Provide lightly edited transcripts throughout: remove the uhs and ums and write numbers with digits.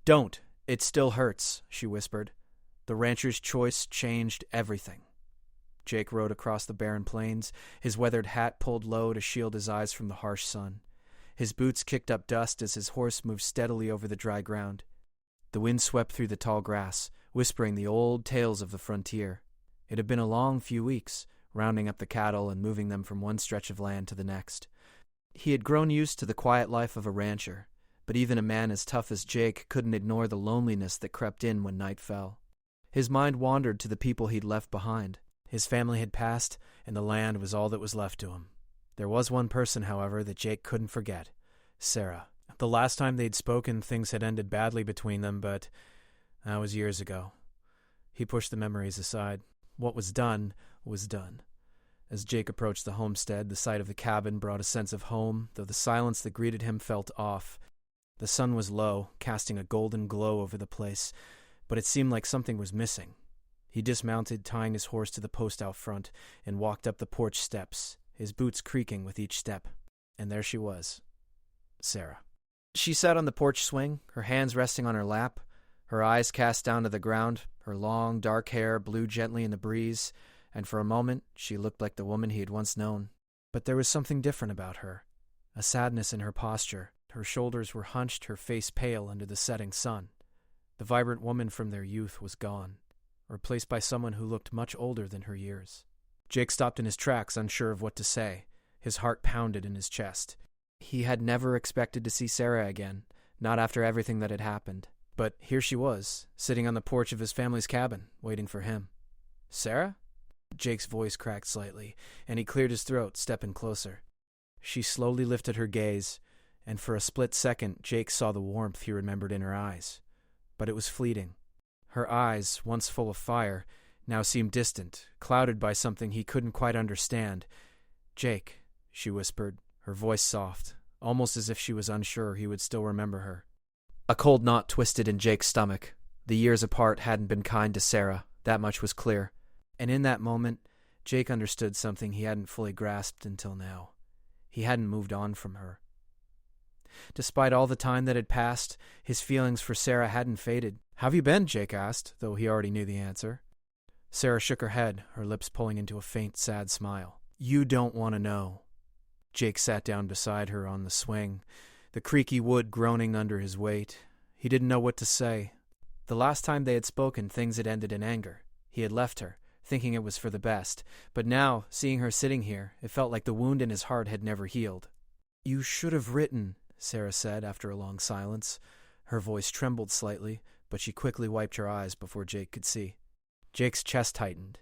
Don't. It still hurts, she whispered. The rancher's choice changed everything. Jake rode across the barren plains, his weathered hat pulled low to shield his eyes from the harsh sun. His boots kicked up dust as his horse moved steadily over the dry ground. The wind swept through the tall grass, whispering the old tales of the frontier. It had been a long few weeks, rounding up the cattle and moving them from one stretch of land to the next. He had grown used to the quiet life of a rancher, but even a man as tough as Jake couldn't ignore the loneliness that crept in when night fell. His mind wandered to the people he'd left behind. His family had passed, and the land was all that was left to him. There was one person, however, that Jake couldn't forget: Sarah. The last time they'd spoken, things had ended badly between them, but that was years ago. He pushed the memories aside. What was done was done. As Jake approached the homestead, the sight of the cabin brought a sense of home, though the silence that greeted him felt off. The sun was low, casting a golden glow over the place, but it seemed like something was missing. He dismounted, tying his horse to the post out front, and walked up the porch steps, his boots creaking with each step. And there she was, Sarah. She sat on the porch swing, her hands resting on her lap, her eyes cast down to the ground, her long, dark hair blew gently in the breeze, and for a moment she looked like the woman he had once known. But there was something different about her, a sadness in her posture. Her shoulders were hunched, her face pale under the setting sun. The vibrant woman from their youth was gone, replaced by someone who looked much older than her years. Jake stopped in his tracks, unsure of what to say. His heart pounded in his chest. He had never expected to see Sarah again, not after everything that had happened. But here she was, sitting on the porch of his family's cabin, waiting for him. Sarah? Jake's voice cracked slightly, and he cleared his throat, stepping closer. She slowly lifted her gaze, and for a split second Jake saw the warmth he remembered in her eyes. But it was fleeting. Her eyes, once full of fire, now seemed distant, clouded by something he couldn't quite understand. Jake, she whispered, her voice soft, almost as if she was unsure he would still remember her. A cold knot twisted in Jake's stomach. The years apart hadn't been kind to Sarah, that much was clear. And in that moment, Jake understood something he hadn't fully grasped until now. He hadn't moved on from her. Despite all the time that had passed, his feelings for Sarah hadn't faded. "How've you been?" Jake asked, though he already knew the answer. Sarah shook her head, her lips pulling into a faint, sad smile. "You don't want to know." Jake sat down beside her on the swing, the creaky wood groaning under his weight. He didn't know what to say. The last time they had spoken, things had ended in anger. He had left her, thinking it was for the best. But now, seeing her sitting here, it felt like the wound in his heart had never healed. "You should have written," Sarah said after a long silence. Her voice trembled slightly, but she quickly wiped her eyes before Jake could see. Jake's chest tightened.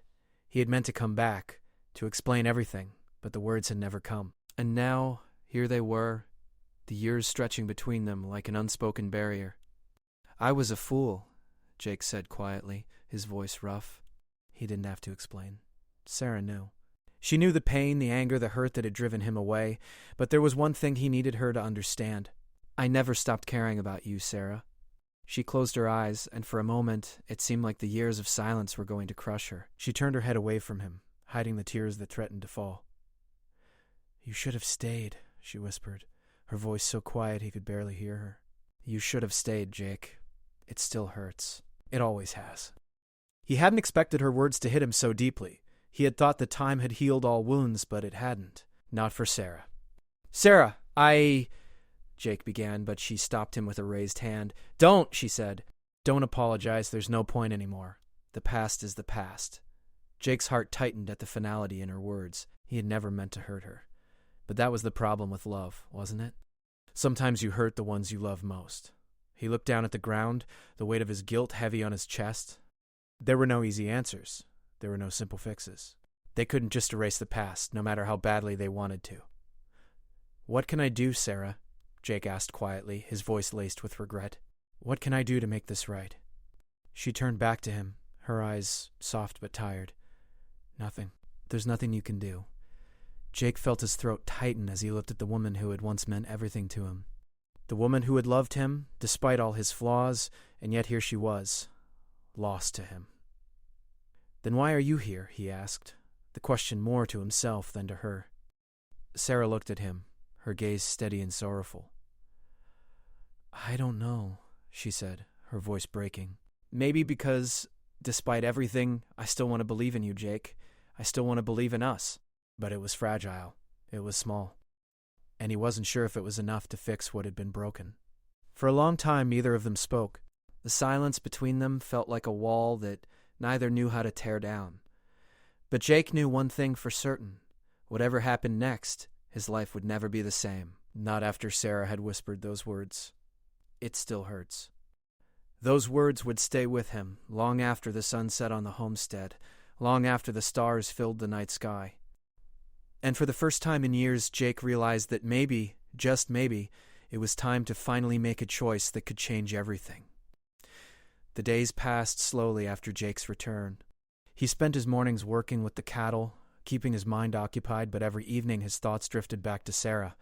He had meant to come back, to explain everything, but the words had never come. And now, here they were, the years stretching between them like an unspoken barrier. "I was a fool," Jake said quietly, his voice rough. He didn't have to explain. Sarah knew. She knew the pain, the anger, the hurt that had driven him away, but there was one thing he needed her to understand. "I never stopped caring about you, Sarah." She closed her eyes, and for a moment it seemed like the years of silence were going to crush her. She turned her head away from him, hiding the tears that threatened to fall. "You should have stayed," she whispered, her voice so quiet he could barely hear her. "You should have stayed, Jake. It still hurts. It always has." He hadn't expected her words to hit him so deeply. He had thought that time had healed all wounds, but it hadn't. Not for Sarah. "Sarah, Jake began, but she stopped him with a raised hand. "Don't," she said. "Don't apologize. There's no point anymore. The past is the past." Jake's heart tightened at the finality in her words. He had never meant to hurt her. But that was the problem with love, wasn't it? Sometimes you hurt the ones you love most. He looked down at the ground, the weight of his guilt heavy on his chest. There were no easy answers. There were no simple fixes. They couldn't just erase the past, no matter how badly they wanted to. "What can I do, Sarah?" Jake asked quietly, his voice laced with regret. "What can I do to make this right?" She turned back to him, her eyes soft but tired. "Nothing. There's nothing you can do." Jake felt his throat tighten as he looked at the woman who had once meant everything to him. The woman who had loved him, despite all his flaws, and yet here she was, lost to him. "Then why are you here?" he asked, the question more to himself than to her. Sarah looked at him, her gaze steady and sorrowful. "I don't know," she said, her voice breaking. "Maybe because, despite everything, I still want to believe in you, Jake. I still want to believe in us." But it was fragile. It was small. And he wasn't sure if it was enough to fix what had been broken. For a long time, neither of them spoke. The silence between them felt like a wall that neither knew how to tear down. But Jake knew one thing for certain. Whatever happened next, his life would never be the same. Not after Sarah had whispered those words. "It still hurts." Those words would stay with him long after the sun set on the homestead, long after the stars filled the night sky. And for the first time in years, Jake realized that maybe, just maybe, it was time to finally make a choice that could change everything. The days passed slowly after Jake's return. He spent his mornings working with the cattle, keeping his mind occupied, but every evening his thoughts drifted back to Sarah.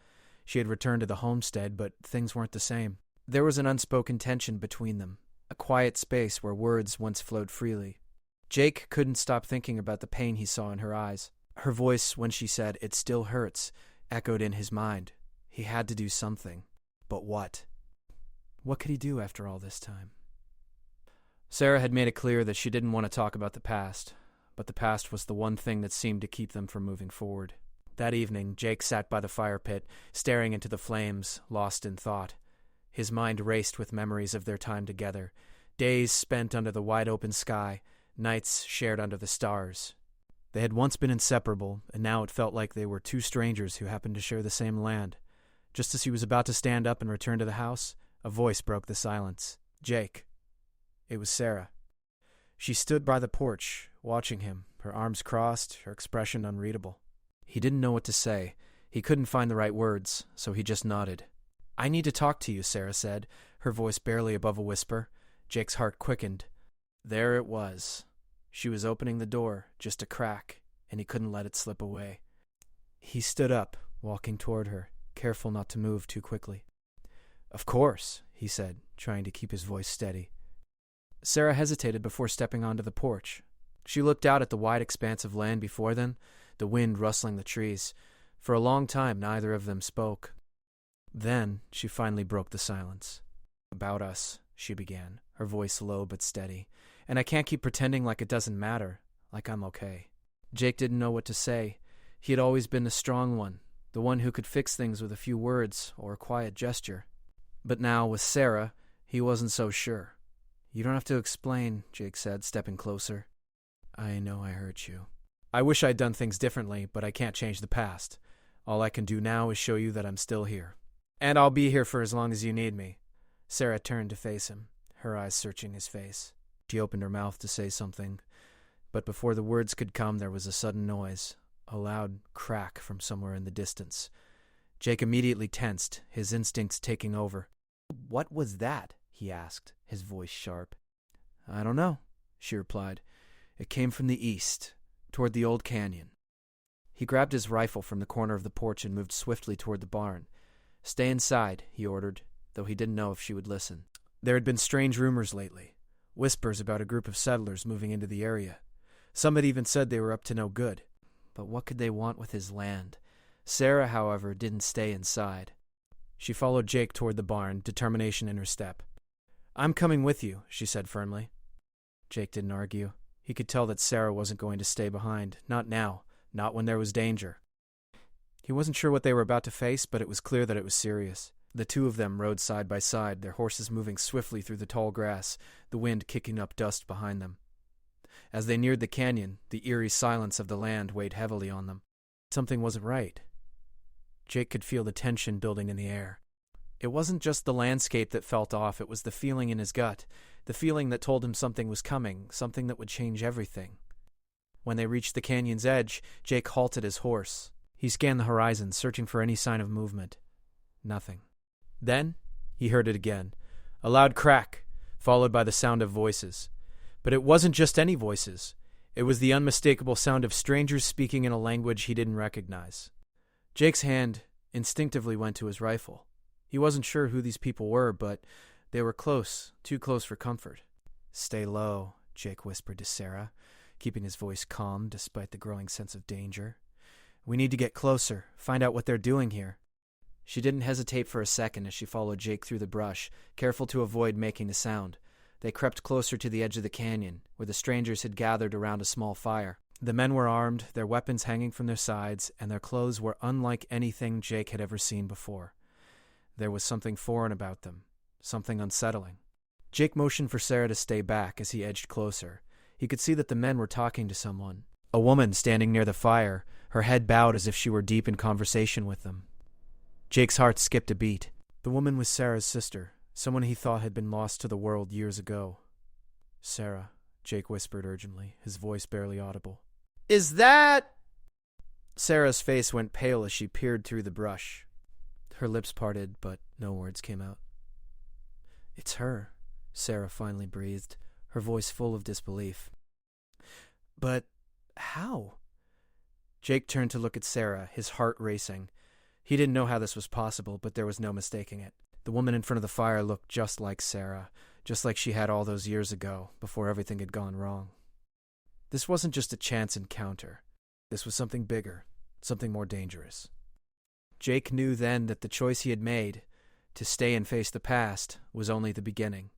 She had returned to the homestead, but things weren't the same. There was an unspoken tension between them, a quiet space where words once flowed freely. Jake couldn't stop thinking about the pain he saw in her eyes. Her voice, when she said, "It still hurts," echoed in his mind. He had to do something. But what? What could he do after all this time? Sarah had made it clear that she didn't want to talk about the past, but the past was the one thing that seemed to keep them from moving forward. That evening, Jake sat by the fire pit, staring into the flames, lost in thought. His mind raced with memories of their time together, days spent under the wide-open sky, nights shared under the stars. They had once been inseparable, and now it felt like they were two strangers who happened to share the same land. Just as he was about to stand up and return to the house, a voice broke the silence. "Jake." It was Sarah. She stood by the porch, watching him, her arms crossed, her expression unreadable. He didn't know what to say. He couldn't find the right words, so he just nodded. "I need to talk to you," Sarah said, her voice barely above a whisper. Jake's heart quickened. There it was. She was opening the door, just a crack, and he couldn't let it slip away. He stood up, walking toward her, careful not to move too quickly. "Of course," he said, trying to keep his voice steady. Sarah hesitated before stepping onto the porch. She looked out at the wide expanse of land before them, the wind rustling the trees. For a long time, neither of them spoke. Then she finally broke the silence. "About us," she began, her voice low but steady. "And I can't keep pretending like it doesn't matter, like I'm okay." Jake didn't know what to say. He had always been the strong one, the one who could fix things with a few words or a quiet gesture. But now, with Sarah, he wasn't so sure. "You don't have to explain," Jake said, stepping closer. "I know I hurt you. I wish I'd done things differently, but I can't change the past. All I can do now is show you that I'm still here. And I'll be here for as long as you need me." Sarah turned to face him, her eyes searching his face. She opened her mouth to say something, but before the words could come, there was a sudden noise, a loud crack from somewhere in the distance. Jake immediately tensed, his instincts taking over. "What was that?" he asked, his voice sharp. "I don't know," she replied. "It came from the east, toward the old canyon." He grabbed his rifle from the corner of the porch and moved swiftly toward the barn. "Stay inside," he ordered, though he didn't know if she would listen. There had been strange rumors lately, whispers about a group of settlers moving into the area. Some had even said they were up to no good. But what could they want with his land? Sarah, however, didn't stay inside. She followed Jake toward the barn, determination in her step. "I'm coming with you," she said firmly. Jake didn't argue. He could tell that Sarah wasn't going to stay behind. Not now. Not when there was danger. He wasn't sure what they were about to face, but it was clear that it was serious. The two of them rode side by side, their horses moving swiftly through the tall grass, the wind kicking up dust behind them. As they neared the canyon, the eerie silence of the land weighed heavily on them. Something wasn't right. Jake could feel the tension building in the air. It wasn't just the landscape that felt off, it was the feeling in his gut, the feeling that told him something was coming, something that would change everything. When they reached the canyon's edge, Jake halted his horse. He scanned the horizon, searching for any sign of movement. Nothing. Then he heard it again, a loud crack, followed by the sound of voices. But it wasn't just any voices. It was the unmistakable sound of strangers speaking in a language he didn't recognize. Jake's hand instinctively went to his rifle. He wasn't sure who these people were, but they were close, too close for comfort. "Stay low," Jake whispered to Sarah, keeping his voice calm despite the growing sense of danger. "We need to get closer, find out what they're doing here." She didn't hesitate for a second as she followed Jake through the brush, careful to avoid making a sound. They crept closer to the edge of the canyon, where the strangers had gathered around a small fire. The men were armed, their weapons hanging from their sides, and their clothes were unlike anything Jake had ever seen before. There was something foreign about them, something unsettling. Jake motioned for Sarah to stay back as he edged closer. He could see that the men were talking to someone. A woman standing near the fire, her head bowed as if she were deep in conversation with them. Jake's heart skipped a beat. The woman was Sarah's sister, someone he thought had been lost to the world years ago. "Sarah," Jake whispered urgently, his voice barely audible. "Is that—" Sarah's face went pale as she peered through the brush. Her lips parted, but no words came out. "It's her," Sarah finally breathed, her voice full of disbelief. "But how?" Jake turned to look at Sarah, his heart racing. He didn't know how this was possible, but there was no mistaking it. The woman in front of the fire looked just like Sarah, just like she had all those years ago, before everything had gone wrong. This wasn't just a chance encounter. This was something bigger, something more dangerous. Jake knew then that the choice he had made, to stay and face the past, was only the beginning.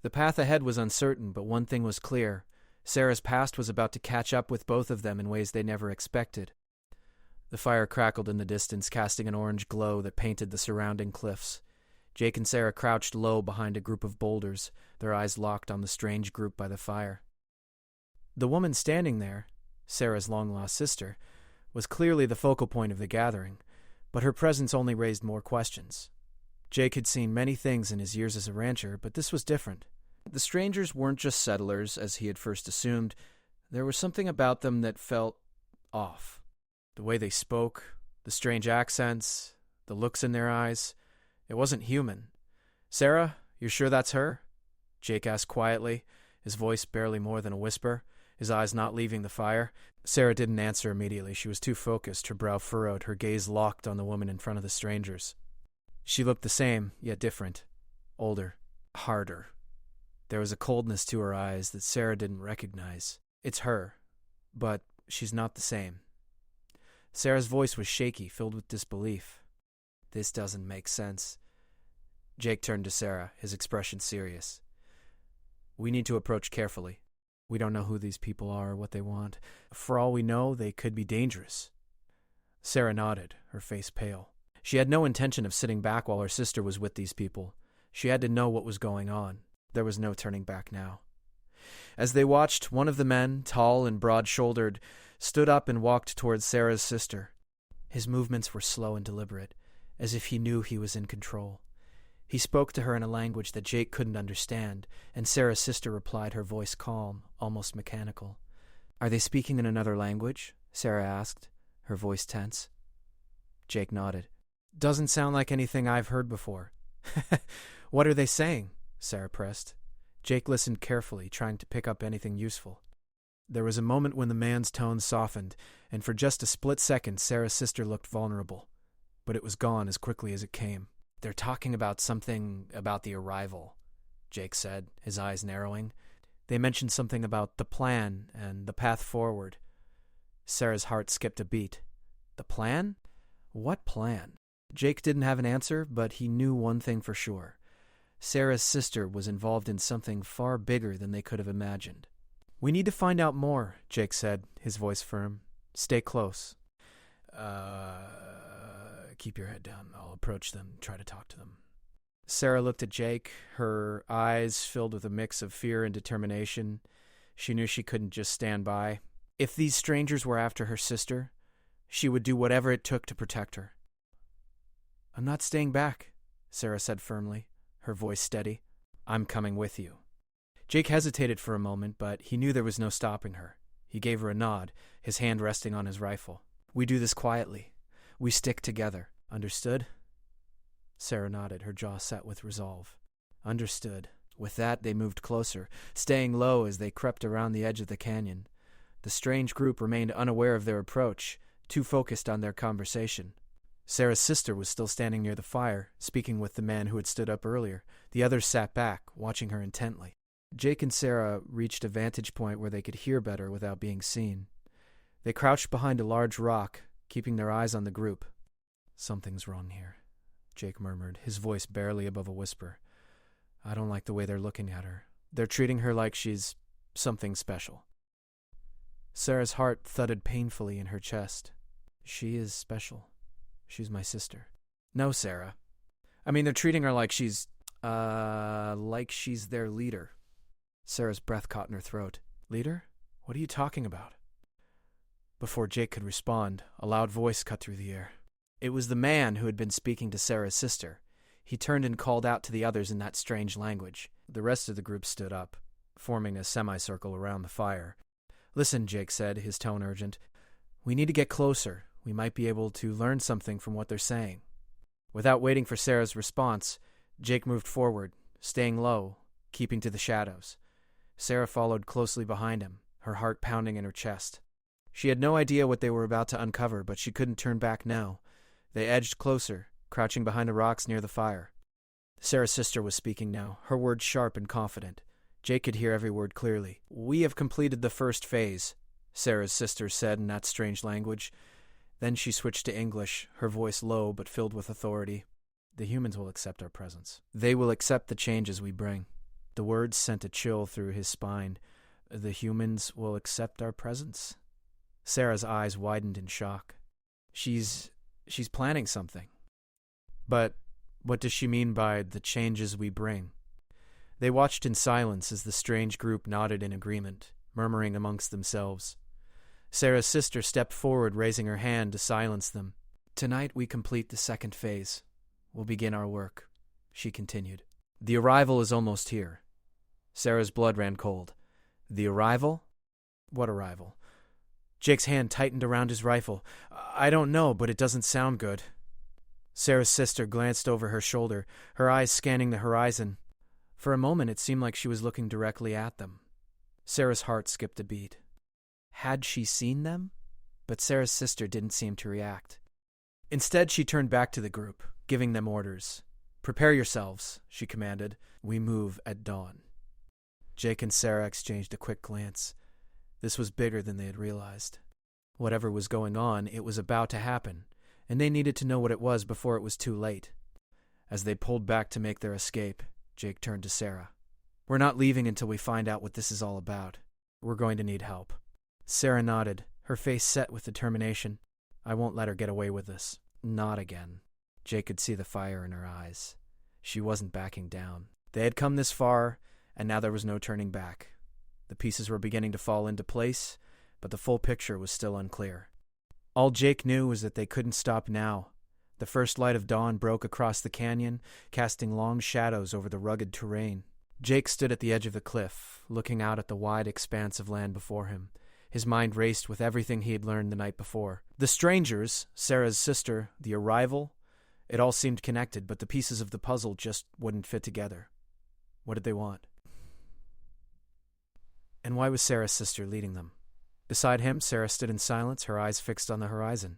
The path ahead was uncertain, but one thing was clear. Sarah's past was about to catch up with both of them in ways they never expected. The fire crackled in the distance, casting an orange glow that painted the surrounding cliffs. Jake and Sarah crouched low behind a group of boulders, their eyes locked on the strange group by the fire. The woman standing there, Sarah's long-lost sister, was clearly the focal point of the gathering, but her presence only raised more questions. Jake had seen many things in his years as a rancher, but this was different. The strangers weren't just settlers, as he had first assumed. There was something about them that felt off. The way they spoke, the strange accents, the looks in their eyes. It wasn't human. "Sarah, you're sure that's her?" Jake asked quietly, his voice barely more than a whisper, his eyes not leaving the fire. Sarah didn't answer immediately. She was too focused, her brow furrowed, her gaze locked on the woman in front of the strangers. She looked the same, yet different. Older. Harder. There was a coldness to her eyes that Sarah didn't recognize. "It's her, but she's not the same." Sarah's voice was shaky, filled with disbelief. "This doesn't make sense." Jake turned to Sarah, his expression serious. "We need to approach carefully. We don't know who these people are or what they want. For all we know, they could be dangerous." Sarah nodded, her face pale. She had no intention of sitting back while her sister was with these people. She had to know what was going on. There was no turning back now. As they watched, one of the men, tall and broad-shouldered, stood up and walked towards Sarah's sister. His movements were slow and deliberate, as if he knew he was in control. He spoke to her in a language that Jake couldn't understand, and Sarah's sister replied, her voice calm, almost mechanical. "Are they speaking in another language?" Sarah asked, her voice tense. Jake nodded. "Doesn't sound like anything I've heard before." "What are they saying?" Sarah pressed. Jake listened carefully, trying to pick up anything useful. There was a moment when the man's tone softened, and for just a split second Sarah's sister looked vulnerable. But it was gone as quickly as it came. "They're talking about something about the arrival," Jake said, his eyes narrowing. "They mentioned something about the plan and the path forward." Sarah's heart skipped a beat. "The plan? What plan?" Jake didn't have an answer, but he knew one thing for sure. Sarah's sister was involved in something far bigger than they could have imagined. "We need to find out more," Jake said, his voice firm. "Stay close." Keep your head down. I'll approach them, try to talk to them." Sarah looked at Jake, her eyes filled with a mix of fear and determination. She knew she couldn't just stand by. If these strangers were after her sister, she would do whatever it took to protect her. "I'm not staying back," Sarah said firmly, her voice steady. "I'm coming with you." Jake hesitated for a moment, but he knew there was no stopping her. He gave her a nod, his hand resting on his rifle. "We do this quietly. We stick together. Understood?" Sarah nodded, her jaw set with resolve. "Understood." With that, they moved closer, staying low as they crept around the edge of the canyon. The strange group remained unaware of their approach, too focused on their conversation. Sarah's sister was still standing near the fire, speaking with the man who had stood up earlier. The others sat back, watching her intently. Jake and Sarah reached a vantage point where they could hear better without being seen. They crouched behind a large rock, keeping their eyes on the group. "Something's wrong here," Jake murmured, his voice barely above a whisper. "I don't like the way they're looking at her. They're treating her like she's something special. Sarah's heart thudded painfully in her chest. She is special. She's my sister. No, Sarah. I mean, they're treating her like she's their leader. Sarah's breath caught in her throat. Leader? What are you talking about? Before Jake could respond, a loud voice cut through the air. It was the man who had been speaking to Sarah's sister. He turned and called out to the others in that strange language. The rest of the group stood up, forming a semicircle around the fire. Listen, Jake said, his tone urgent. We need to get closer. We might be able to learn something from what they're saying. Without waiting for Sarah's response, Jake moved forward, staying low, keeping to the shadows. Sarah followed closely behind him, her heart pounding in her chest. She had no idea what they were about to uncover, but she couldn't turn back now. They edged closer, crouching behind the rocks near the fire. Sarah's sister was speaking now, her words sharp and confident. Jake could hear every word clearly. We have completed the first phase, Sarah's sister said in that strange language. Then she switched to English, her voice low but filled with authority. The humans will accept our presence. They will accept the changes we bring. The words sent a chill through his spine. The humans will accept our presence? Sarah's eyes widened in shock. She's planning something. But what does she mean by the changes we bring? They watched in silence as the strange group nodded in agreement, murmuring amongst themselves. Sarah's sister stepped forward, raising her hand to silence them. Tonight we complete the second phase. We'll begin our work, she continued. The arrival is almost here. Sarah's blood ran cold. The arrival? What arrival? Jake's hand tightened around his rifle. I don't know, but it doesn't sound good. Sarah's sister glanced over her shoulder, her eyes scanning the horizon. For a moment it seemed like she was looking directly at them. Sarah's heart skipped a beat. Had she seen them? But Sarah's sister didn't seem to react. Instead, she turned back to the group, giving them orders. Prepare yourselves, she commanded. We move at dawn. Jake and Sarah exchanged a quick glance. This was bigger than they had realized. Whatever was going on, it was about to happen, and they needed to know what it was before it was too late. As they pulled back to make their escape, Jake turned to Sarah. We're not leaving until we find out what this is all about. We're going to need help. Sarah nodded, her face set with determination. I won't let her get away with this. Not again. Jake could see the fire in her eyes. She wasn't backing down. They had come this far, and now there was no turning back. The pieces were beginning to fall into place, but the full picture was still unclear. All Jake knew was that they couldn't stop now. The first light of dawn broke across the canyon, casting long shadows over the rugged terrain. Jake stood at the edge of the cliff, looking out at the wide expanse of land before him. His mind raced with everything he had learned the night before. The strangers, Sarah's sister, the arrival, it all seemed connected, but the pieces of the puzzle just wouldn't fit together. What did they want? And why was Sarah's sister leading them? Beside him, Sarah stood in silence, her eyes fixed on the horizon.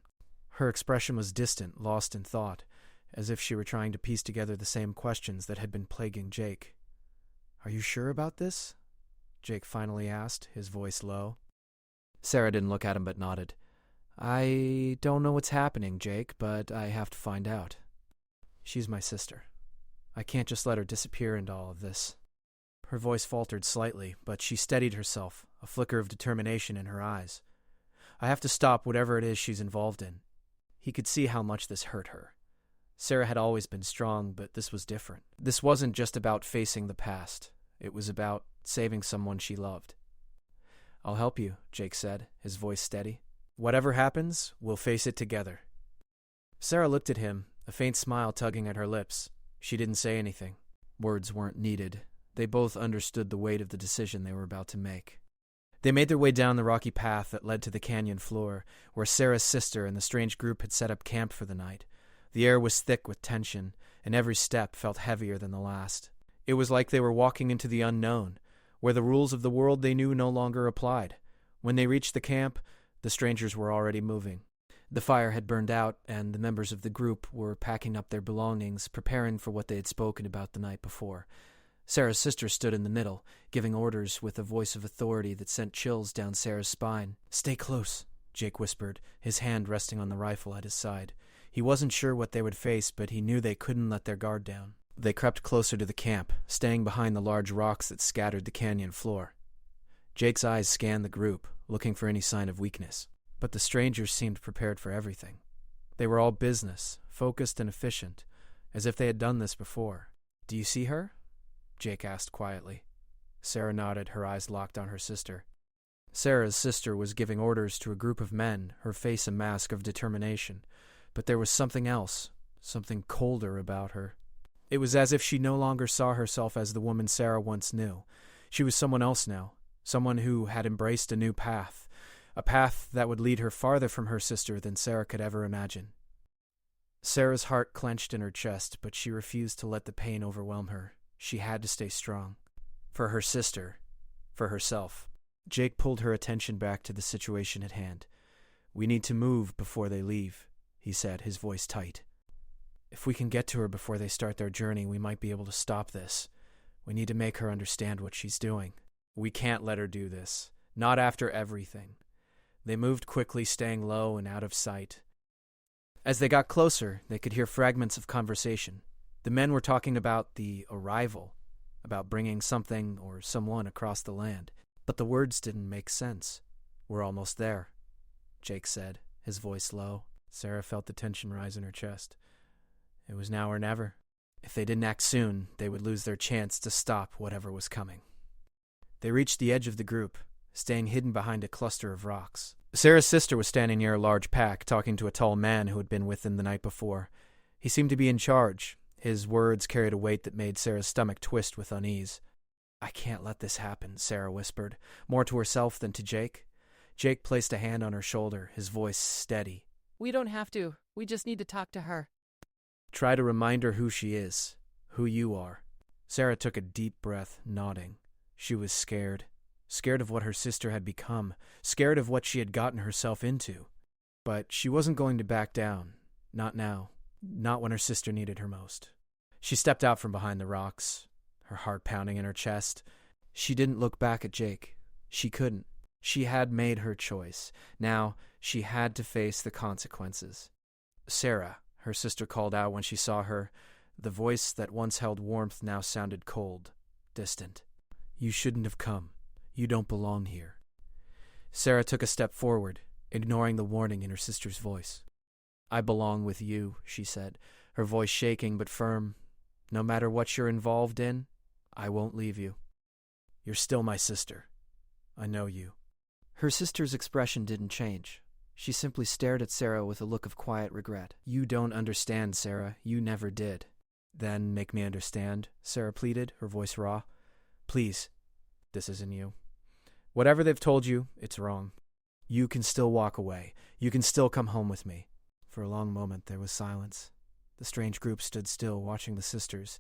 Her expression was distant, lost in thought, as if she were trying to piece together the same questions that had been plaguing Jake. Are you sure about this? Jake finally asked, his voice low. Sarah didn't look at him but nodded. I don't know what's happening, Jake, but I have to find out. She's my sister. I can't just let her disappear into all of this. Her voice faltered slightly, but she steadied herself, a flicker of determination in her eyes. I have to stop whatever it is she's involved in. He could see how much this hurt her. Sarah had always been strong, but this was different. This wasn't just about facing the past. It was about saving someone she loved. I'll help you, Jake said, his voice steady. Whatever happens, we'll face it together. Sarah looked at him, a faint smile tugging at her lips. She didn't say anything. Words weren't needed. They both understood the weight of the decision they were about to make. They made their way down the rocky path that led to the canyon floor, where Sarah's sister and the strange group had set up camp for the night. The air was thick with tension, and every step felt heavier than the last. It was like they were walking into the unknown, where the rules of the world they knew no longer applied. When they reached the camp, the strangers were already moving. The fire had burned out, and the members of the group were packing up their belongings, preparing for what they had spoken about the night before. Sarah's sister stood in the middle, giving orders with a voice of authority that sent chills down Sarah's spine. Stay close, Jake whispered, his hand resting on the rifle at his side. He wasn't sure what they would face, but he knew they couldn't let their guard down. They crept closer to the camp, staying behind the large rocks that scattered the canyon floor. Jake's eyes scanned the group, looking for any sign of weakness. But the strangers seemed prepared for everything. They were all business, focused and efficient, as if they had done this before. "Do you see her?" Jake asked quietly. Sarah nodded, her eyes locked on her sister. Sarah's sister was giving orders to a group of men, her face a mask of determination. But there was something else, something colder about her. It was as if she no longer saw herself as the woman Sarah once knew. She was someone else now, someone who had embraced a new path, a path that would lead her farther from her sister than Sarah could ever imagine. Sarah's heart clenched in her chest, but she refused to let the pain overwhelm her. She had to stay strong. For her sister, for herself. Jake pulled her attention back to the situation at hand. "We need to move before they leave," he said, his voice tight. "If we can get to her before they start their journey, we might be able to stop this. We need to make her understand what she's doing. We can't let her do this. Not after everything." They moved quickly, staying low and out of sight. As they got closer, they could hear fragments of conversation. The men were talking about the arrival, about bringing something or someone across the land. But the words didn't make sense. "We're almost there," Jake said, his voice low. Sarah felt the tension rise in her chest. It was now or never. If they didn't act soon, they would lose their chance to stop whatever was coming. They reached the edge of the group, staying hidden behind a cluster of rocks. Sarah's sister was standing near a large pack, talking to a tall man who had been with them the night before. He seemed to be in charge. His words carried a weight that made Sarah's stomach twist with unease. "I can't let this happen," Sarah whispered, more to herself than to Jake. Jake placed a hand on her shoulder, his voice steady. "We don't have to. We just need to talk to her." "Try to remind her who she is, who you are." Sarah took a deep breath, nodding. She was scared. Scared of what her sister had become, scared of what she had gotten herself into. But she wasn't going to back down. Not now. Not when her sister needed her most. She stepped out from behind the rocks, her heart pounding in her chest. She didn't look back at Jake. She couldn't. She had made her choice. Now she had to face the consequences. "Sarah," her sister called out when she saw her. The voice that once held warmth now sounded cold, distant. "You shouldn't have come. You don't belong here." Sarah took a step forward, ignoring the warning in her sister's voice. "I belong with you," she said, her voice shaking but firm. "No matter what you're involved in, I won't leave you. You're still my sister. I know you." Her sister's expression didn't change. She simply stared at Sarah with a look of quiet regret. "You don't understand, Sarah. You never did." "Then make me understand," Sarah pleaded, her voice raw. "Please, this isn't you. Whatever they've told you, it's wrong. You can still walk away. You can still come home with me." For a long moment there was silence. The strange group stood still, watching the sisters,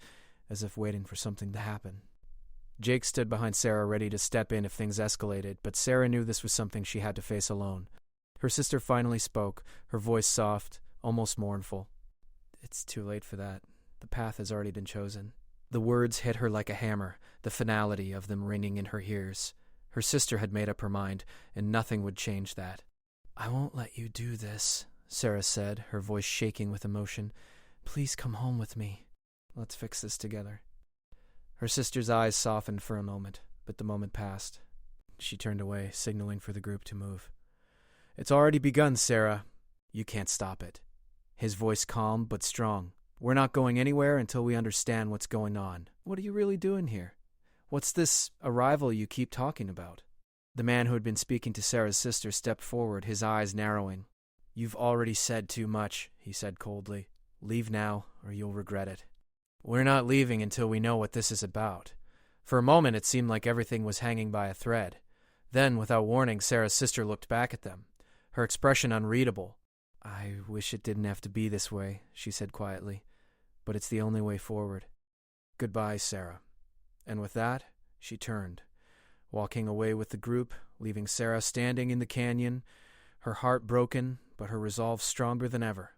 as if waiting for something to happen. Jake stood behind Sarah, ready to step in if things escalated, but Sarah knew this was something she had to face alone. Her sister finally spoke, her voice soft, almost mournful. "It's too late for that. The path has already been chosen." The words hit her like a hammer, the finality of them ringing in her ears. Her sister had made up her mind, and nothing would change that. "I won't let you do this," Sarah said, her voice shaking with emotion. "Please come home with me. Let's fix this together." Her sister's eyes softened for a moment, but the moment passed. She turned away, signaling for the group to move. "It's already begun, Sarah. You can't stop it." His voice calm but strong. "We're not going anywhere until we understand what's going on. What are you really doing here? What's this arrival you keep talking about?" The man who had been speaking to Sarah's sister stepped forward, his eyes narrowing. "You've already said too much," he said coldly. "Leave now, or you'll regret it." "We're not leaving until we know what this is about." For a moment it seemed like everything was hanging by a thread. Then, without warning, Sarah's sister looked back at them, her expression unreadable. "I wish it didn't have to be this way," she said quietly, "but it's the only way forward. Goodbye, Sarah." And with that, she turned, walking away with the group, leaving Sarah standing in the canyon, her heart broken, but her resolve stronger than ever.